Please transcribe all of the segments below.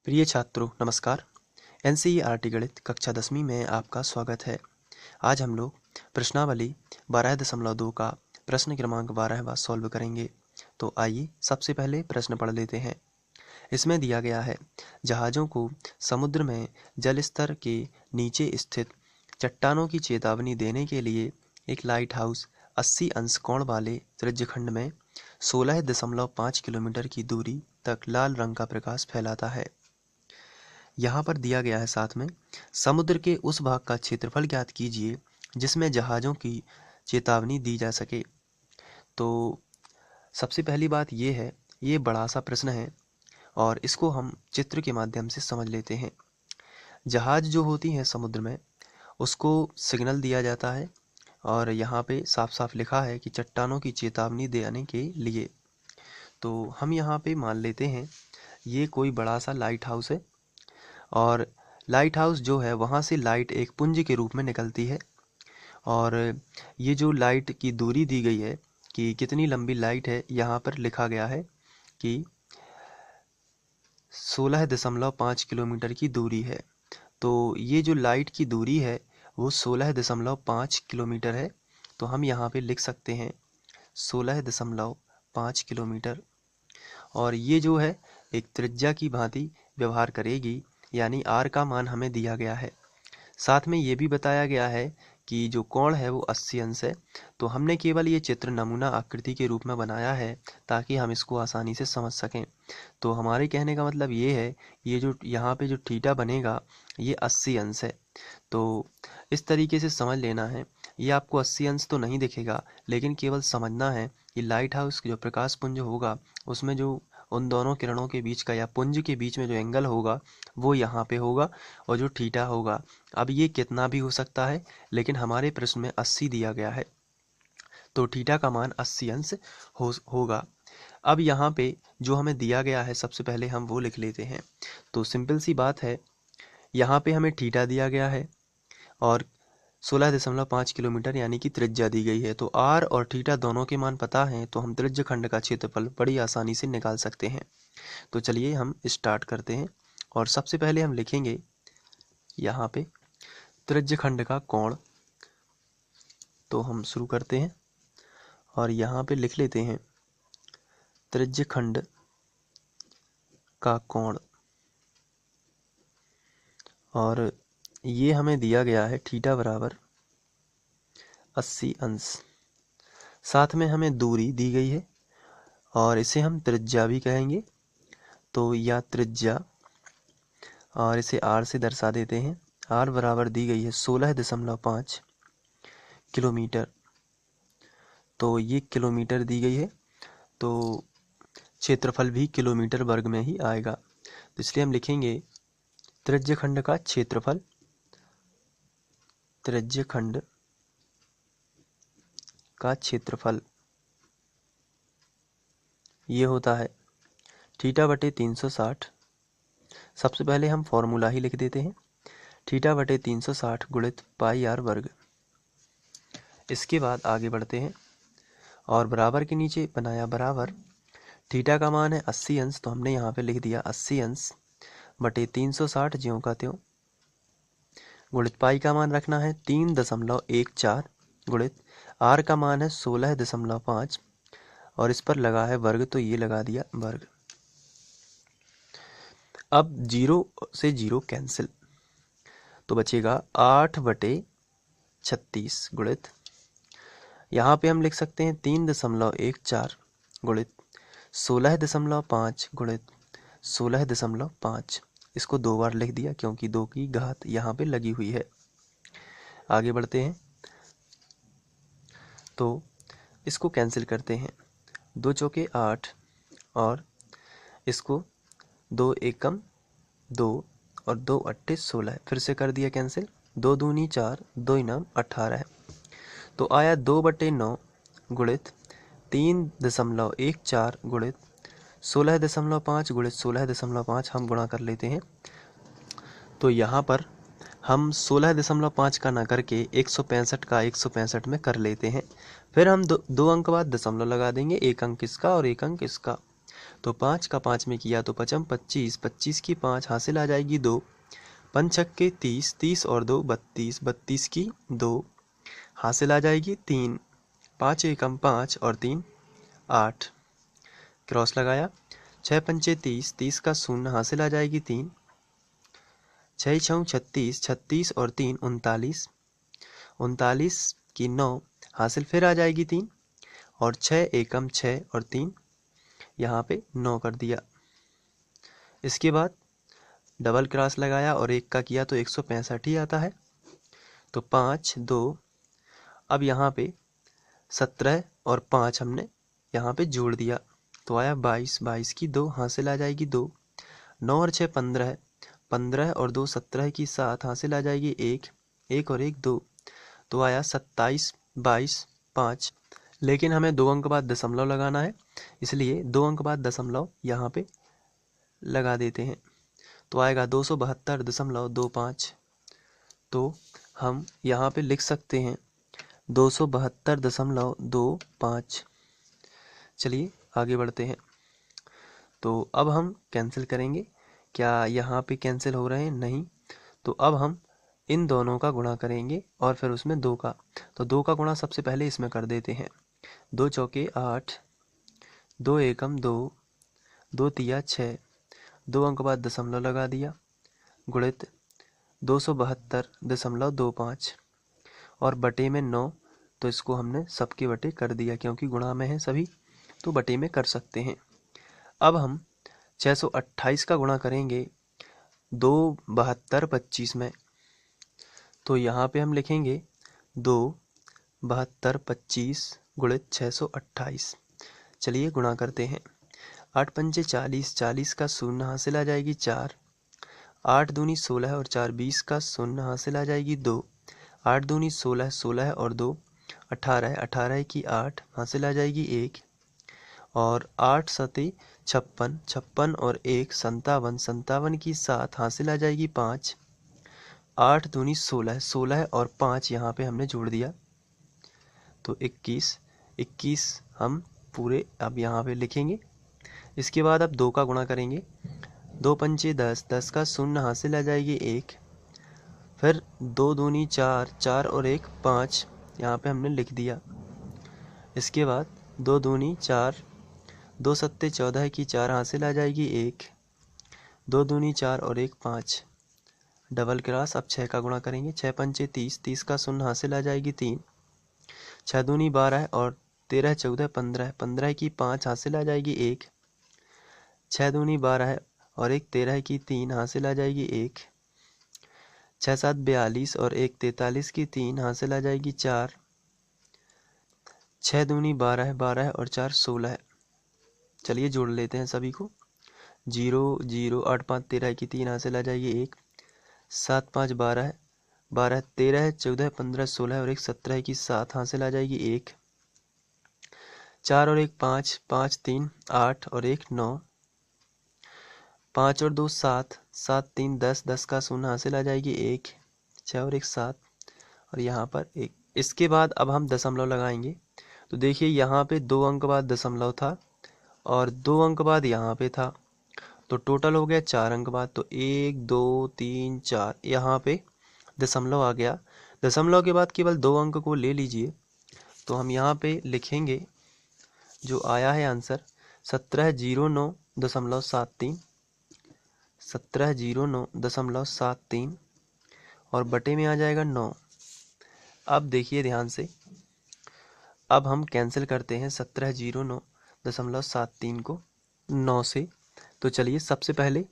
प्रिय छात्रों नमस्कार। एनसीईआरटी गणित कक्षा 10वीं में आपका स्वागत है। आज हम लोग प्रश्नावली 12.2 का प्रश्न क्रमांक 12वां सॉल्व करेंगे। तो आइए सबसे पहले प्रश्न पढ़ लेते हैं। इसमें दिया गया है, जहाज़ों को समुद्र में जल स्तर के नीचे स्थित चट्टानों की चेतावनी देने के लिए एक लाइट हाउस 80 अंश कोण वाले त्रिज्यखंड में 16.5 किलोमीटर की दूरी तक लाल रंग का प्रकाश फैलाता है। यहाँ पर दिया गया है साथ में, समुद्र के उस भाग का क्षेत्रफल ज्ञात कीजिए जिसमें जहाज़ों की चेतावनी दी जा सके। तो सबसे पहली बात ये है, ये बड़ा सा प्रश्न है और इसको हम चित्र के माध्यम से समझ लेते हैं। जहाज़ जो होती हैं समुद्र में, उसको सिग्नल दिया जाता है और यहाँ पे साफ साफ लिखा है कि चट्टानों की चेतावनी देने के लिए। तो हम यहाँ पे मान लेते हैं ये कोई बड़ा सा लाइट हाउस है और लाइट हाउस जो है वहाँ से लाइट एक पुंज के रूप में निकलती है। और ये जो लाइट की दूरी दी गई है कि कितनी लंबी लाइट है, यहाँ पर लिखा गया है कि 16.5 किलोमीटर की दूरी है। तो ये जो लाइट की दूरी है वो 16.5 किलोमीटर है। तो हम यहाँ पे लिख सकते हैं 16.5 किलोमीटर। और ये जो है एक त्रिज्या की भांति व्यवहार करेगी, यानी आर का मान हमें दिया गया है। साथ में ये भी बताया गया है कि जो कोण है वो 80 अंश है। तो हमने केवल ये चित्र नमूना आकृति के रूप में बनाया है ताकि हम इसको आसानी से समझ सकें। तो हमारे कहने का मतलब ये है, ये जो यहाँ पे जो थीटा बनेगा ये 80 अंश है। तो इस तरीके से समझ लेना है। ये आपको 80 अंश तो नहीं दिखेगा, लेकिन केवल समझना है कि लाइट हाउस जो प्रकाश पुंज होगा उसमें जो उन दोनों किरणों के बीच का या पुंज के बीच में जो एंगल होगा वो यहाँ पे होगा और जो थीटा होगा, अब ये कितना भी हो सकता है, लेकिन हमारे प्रश्न में 80 दिया गया है तो थीटा का मान 80 अंश होगा। अब यहाँ पे जो हमें दिया गया है सबसे पहले हम वो लिख लेते हैं। तो सिंपल सी बात है, यहाँ पे हमें थीटा दिया गया है और 16.5 किलोमीटर यानी कि त्रिज्या दी गई है। तो आर और थीटा दोनों के मान पता हैं, तो हम त्रिज्य खंड का क्षेत्रफल बड़ी आसानी से निकाल सकते हैं। तो चलिए हम स्टार्ट करते हैं और सबसे पहले हम लिखेंगे यहाँ पे त्रिज्य खंड का कोण। तो हम शुरू करते हैं और यहाँ पे लिख लेते हैं त्रिज्य खंड का कोण। और ये हमें दिया गया है थीटा बराबर 80 अंश। साथ में हमें दूरी दी गई है और इसे हम त्रिज्या भी कहेंगे। तो या त्रिज्या, और इसे आर से दर्शा देते हैं। आर बराबर दी गई है 16.5 किलोमीटर। तो ये किलोमीटर दी गई है, तो क्षेत्रफल भी किलोमीटर वर्ग में ही आएगा। तो इसलिए हम लिखेंगे त्रिज्य खंड का क्षेत्रफल, त्रिज्य खंड का क्षेत्रफल ये होता है थीटा बटे 360। सबसे पहले हम फॉर्मूला ही लिख देते हैं, थीटा बटे 360 गुणित पाई आर वर्ग। इसके बाद आगे बढ़ते हैं और बराबर के नीचे बनाया बराबर, थीटा का मान है 80 अंश, तो हमने यहाँ पे लिख दिया 80 अंश बटे 360 ज्यों का त्यों, गुणित पाई का मान रखना है 3.14 गुणित आर का मान है 16.5 और इस पर लगा है वर्ग, तो ये लगा दिया वर्ग। अब 0 से 0 कैंसिल, तो बचेगा 8/36 गुणित, यहाँ पे हम लिख सकते हैं 3.14 गुणित 16.5 गुणित 16.5। इसको 2 बार लिख दिया क्योंकि 2 की घात यहाँ पे लगी हुई है। आगे बढ़ते हैं तो इसको कैंसिल करते हैं, 2 चौके 8 और इसको 2 एकम 2 और 2 अट्ठे 16, फिर से कर दिया कैंसिल, 2 दूनी 4, 2 इनाम 18 है। तो आया 2/9 गुणित 3.14 गुणित 16.5 गुणित 16.5 हम गुणा कर लेते हैं। तो यहाँ पर हम 16.5 का ना करके 165 का 165 में कर लेते हैं। फिर हम दो अंक बाद दशमलव लगा देंगे, एक अंक इसका और एक अंक इसका। तो 5 का 5 में किया तो 5 25, 25 की 5 हासिल आ जाएगी 2, 5 छक्के 30, 30 और 2 32, 32 की 2 हासिल आ जाएगी 3, 5 एकम 5 और 3 8, क्रॉस लगाया। 6 पंचे 30, 30 का शून्य हासिल आ जाएगी 3, 6 छः 36, 36 और 3 39, 39 की 9 हासिल फिर आ जाएगी 3, और 6 एकम 6 और 3 यहाँ पे 9 कर दिया। इसके बाद डबल क्रॉस लगाया और 1 का किया तो 165 ही आता है। तो 5 2, अब यहाँ पे 17 और 5 हमने यहाँ पे जोड़ दिया तो आया 22, 22 की 2 हासिल आ जाएगी 2, 9 और 6 15, 15 और 2 17 की 7 हासिल आ जाएगी 1, 1 और 1 2, तो आया 27, 22 5। लेकिन हमें 2 अंक बाद दशमलव लगाना है, इसलिए 2 अंक बाद दशमलव यहाँ पे लगा देते हैं तो आएगा 272.25। तो हम यहाँ पे लिख सकते हैं 272.25। चलिए आगे बढ़ते हैं। तो अब हम कैंसिल करेंगे। क्या यहाँ पे कैंसिल हो रहे हैं? नहीं। तो अब हम इन दोनों का गुणा करेंगे और फिर उसमें 2 का। तो 2 का गुणा सबसे पहले इसमें कर देते हैं। 2 चौके 8, 2 एकम 2, 2 तिया 6, 2 अंक बाद दशमलव लगा दिया, गुणित 272.25 और बटे में 9। तो इसको हमने सबके बटे कर दिया क्योंकि गुणा में है सभी, तो बटे में कर सकते हैं। अब हम 628 का गुणा करेंगे 272.25 में। तो यहाँ पे हम लिखेंगे 272.25 गुणित 628। चलिए गुणा करते हैं। 8 पंचे 40, 40 का शून्य हासिल आ जाएगी 4, 8 दूनी 16 और 4 20 का शून्य हासिल आ जाएगी 2, 8 दूनी 16, 16 और 2 18, 18 की 8 हासिल आ जाएगी 1, और 8 सते 56, 56 और 1 57, 57 की 7 हासिल आ जाएगी 5, 8 दूनी 16, 16 और 5 यहाँ पे हमने जोड़ दिया तो 21, 21 हम पूरे अब यहाँ पे लिखेंगे। इसके बाद अब 2 का गुणा करेंगे। 2 पंचे 10, 10 का शून्य हासिल आ जाएगी 1, फिर 2 दूनी 4, 4 और 1 5 यहाँ पे हमने लिख दिया। इसके बाद 2 दूनी 4, 2 सत्ते 14 की 4 हासिल आ जाएगी 1, 2 दूनी 4 और 1 5, डबल क्रॉस। अब 6 का गुणा करेंगे। 6 पंचे 30, 30 का शून्य हासिल आ जाएगी 3, 6 दूनी 12 और 13 14 15, 15 की 5 हासिल आ जाएगी 1, 6 दूनी 12 और 1 13 की 3 हासिल आ जाएगी 1, 6 7 42 और 1 43 की 3 हासिल आ जाएगी 4, 6 दूनी 12, 12 और 4 16। चलिए जोड़ लेते हैं सभी को। 0 0 8 5 13 की 3 हासिल आ जाएगी 1, 7 5 12, 12 13 14 15 16 और 1 17 की 7 हासिल आ जाएगी 1, 4 और 1 5, 5 3 8 और 1 9, 5 और 2 7, 7 3 10, 10 का शून्य हासिल आ जाएगी 1, 6 और 1 7 और यहाँ पर 1। इसके बाद अब हम दशमलव लगाएंगे। तो देखिए यहाँ पे 2 अंक बाद दशमलव था और 2 अंक बाद यहाँ पे था, तो टोटल हो गया 4 अंक बाद। तो 1 2 3 4 यहाँ पे दशमलव आ गया। दशमलव के बाद केवल 2 अंक को ले लीजिए। तो हम यहाँ पे लिखेंगे जो आया है आंसर 1709.73, 1709.73 और बटे में आ जाएगा 9। अब देखिए ध्यान से, अब हम कैंसिल करते हैं 1709.73 को 9 से। तो चलिए सबसे पहले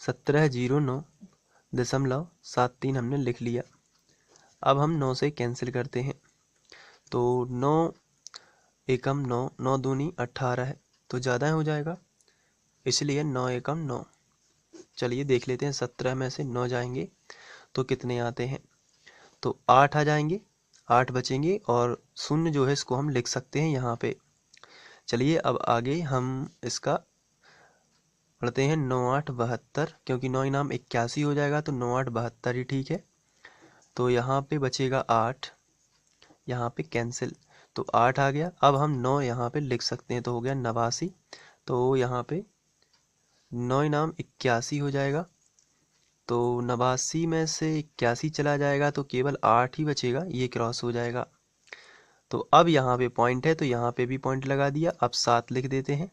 1709.73 हमने लिख लिया। अब हम 9 से कैंसिल करते हैं तो 9 एकम 9, 9 दूनी 18 है तो ज़्यादा हो जाएगा, इसलिए 9 एकम 9। चलिए देख लेते हैं 17 में से 9 जाएंगे तो कितने आते हैं। तो 8 आ जाएंगे, 8 बचेंगे और शून्य जो है इसको हम लिख सकते हैं यहाँ पे। चलिए अब आगे हम इसका पढ़ते हैं 9 8 72, क्योंकि 9 इनाम 81 हो जाएगा तो 9 8 72 ही ठीक है। तो यहाँ पे बचेगा 8, यहाँ पे कैंसिल तो 8 आ गया। अब हम 9 यहाँ पे लिख सकते हैं तो हो गया 89। तो यहाँ पे 9 इनाम 81 हो जाएगा। तो 89 में से 81 चला जाएगा तो केवल 8 ही बचेगा, ये क्रॉस हो जाएगा। तो अब यहाँ पे पॉइंट है तो यहाँ पे भी पॉइंट लगा दिया। अब 7 लिख देते हैं।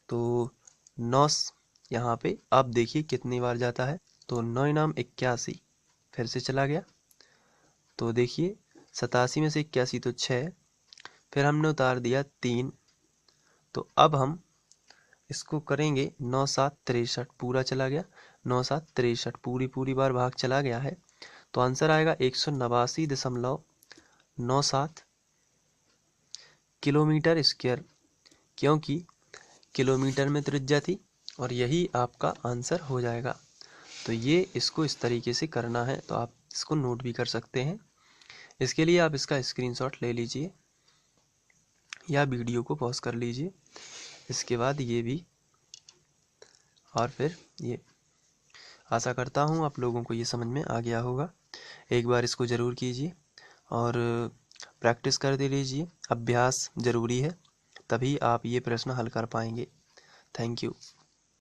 तो 9 यहाँ पे अब देखिए कितनी बार जाता है। तो 9 इनाम 81 फिर से चला गया। तो देखिए 87 में से 81 तो 6, फिर हमने उतार दिया 3। तो अब हम इसको करेंगे 9 7 63, पूरा चला गया। 9 7 63 पूरी बार भाग चला गया है। तो आंसर आएगा 189.97 किलोमीटर स्क्वायर, क्योंकि किलोमीटर में त्रिज्या थी और यही आपका आंसर हो जाएगा। तो ये इसको इस तरीके से करना है, तो आप इसको नोट भी कर सकते हैं। इसके लिए आप इसका स्क्रीनशॉट ले लीजिए या वीडियो को पॉज कर लीजिए। इसके बाद ये भी और फिर ये। आशा करता हूँ आप लोगों को ये समझ में आ गया होगा। एक बार इसको ज़रूर कीजिए और प्रैक्टिस कर दे लीजिए। अभ्यास ज़रूरी है, तभी आप ये प्रश्न हल कर पाएंगे। Thank you.